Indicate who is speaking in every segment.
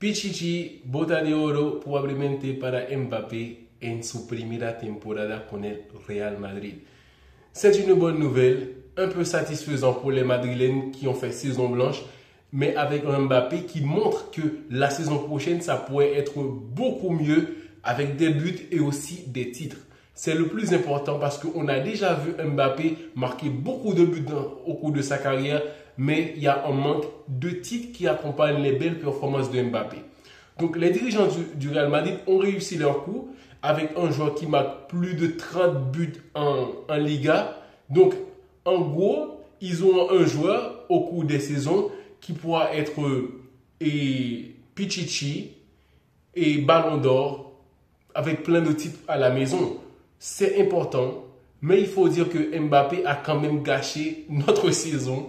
Speaker 1: Pichichi bota de oro probablemente para Mbappé en su primera temporada con el Real Madrid. C'est une bonne nouvelle, un peu satisfaisant pour les Madrilènes qui ont fait saison blanche, mais avec un Mbappé qui montre que la saison prochaine, ça pourrait être beaucoup mieux avec des buts et aussi des titres. C'est le plus important parce qu'on a déjà vu Mbappé marquer beaucoup de buts au cours de sa carrière, mais il y a un manque de titres qui accompagnent les belles performances de Mbappé. Donc les dirigeants du Real Madrid ont réussi leur coup avec un joueur qui marque plus de 30 buts en Liga. Donc en gros, ils ont un joueur au cours des saisons qui pourra être Pichichi et Ballon d'Or avec plein de titres à la maison. C'est important, mais il faut dire que Mbappé a quand même gâché notre saison.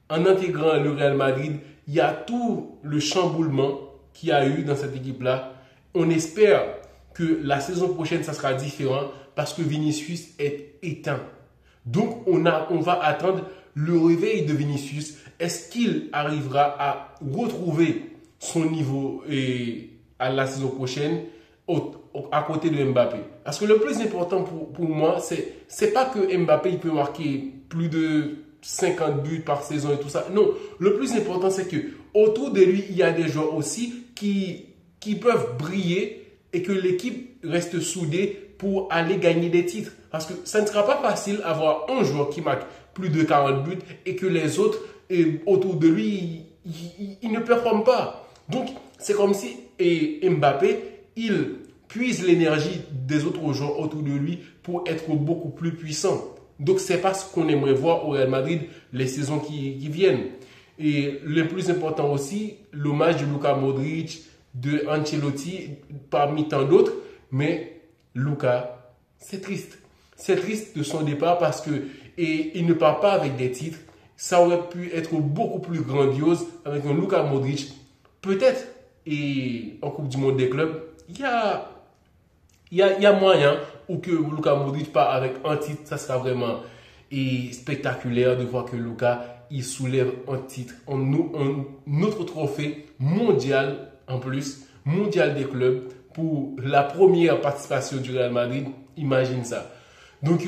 Speaker 1: En intégrant le Real Madrid, il y a tout le chamboulement qu'il y a eu dans cette équipe-là. On espère que la saison prochaine, ça sera différent parce que Vinicius est éteint. Donc, on va attendre le réveil de Vinicius. Est-ce qu'il arrivera à retrouver son niveau à la saison prochaine à côté de Mbappé? Parce que le plus important pour moi, c'est pas que Mbappé il peut marquer plus de 50 buts par saison et tout ça. Non, le plus important, c'est que autour de lui, il y a des joueurs aussi qui peuvent briller et que l'équipe reste soudée pour aller gagner des titres. Parce que ça ne sera pas facile d'avoir un joueur qui marque plus de 40 buts et que les autres autour de lui, ils ne performent pas. Donc, c'est comme si Mbappé, il puise l'énergie des autres joueurs autour de lui pour être beaucoup plus puissant. Donc, c'est pas ce qu'on aimerait voir au Real Madrid les saisons qui viennent. Et le plus important aussi, l'hommage de Luka Modric, de Ancelotti, parmi tant d'autres. Mais Luka, c'est triste. C'est triste de son départ parce que il ne part pas avec des titres. Ça aurait pu être beaucoup plus grandiose avec un Luka Modric. Peut-être, et en Coupe du Monde des clubs, il y a moyen ou que Luka Modric part avec un titre. Ça sera vraiment spectaculaire de voir que Luka il soulève un titre, un autre trophée mondial en plus, mondial des clubs pour la première participation du Real Madrid. Imagine ça. Donc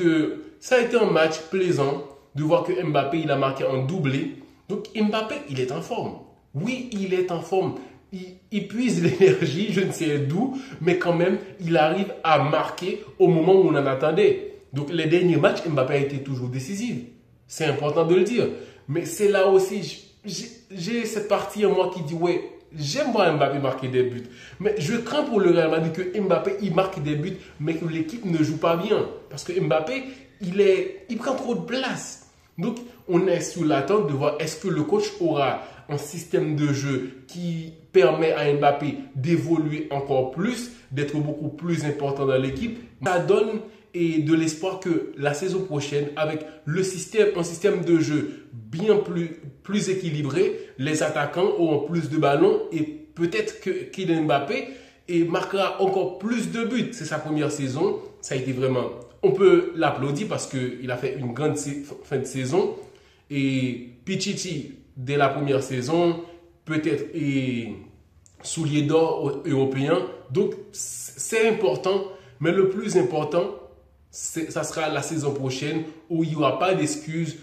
Speaker 1: ça a été un match plaisant de voir que Mbappé il a marqué un doublé. Donc Mbappé il est en forme. Oui, il est en forme. Il puise l'énergie, je ne sais d'où, mais quand même, il arrive à marquer au moment où on en attendait. Donc, les derniers matchs, Mbappé a été toujours décisif. C'est important de le dire. Mais c'est là aussi, j'ai cette partie en moi qui dit, ouais, j'aime voir Mbappé marquer des buts. Mais je crains pour le Real Madrid que Mbappé, il marque des buts, mais que l'équipe ne joue pas bien. Parce que Mbappé, il prend trop de place. Donc, on est sous l'attente de voir est-ce que le coach aura un système de jeu qui permet à Mbappé d'évoluer encore plus, d'être beaucoup plus important dans l'équipe. Ça donne de l'espoir que la saison prochaine, avec un système de jeu bien plus équilibré, les attaquants auront plus de ballons et peut-être que Kylian Mbappé marquera encore plus de buts. C'est sa première saison. Ça a été vraiment... On peut l'applaudir parce qu'il a fait une grande fin de saison. Et Pichichi, dès la première saison, peut-être soulier d'or européen. Donc, c'est important. Mais le plus important, ça sera la saison prochaine où il n'y aura pas d'excuses.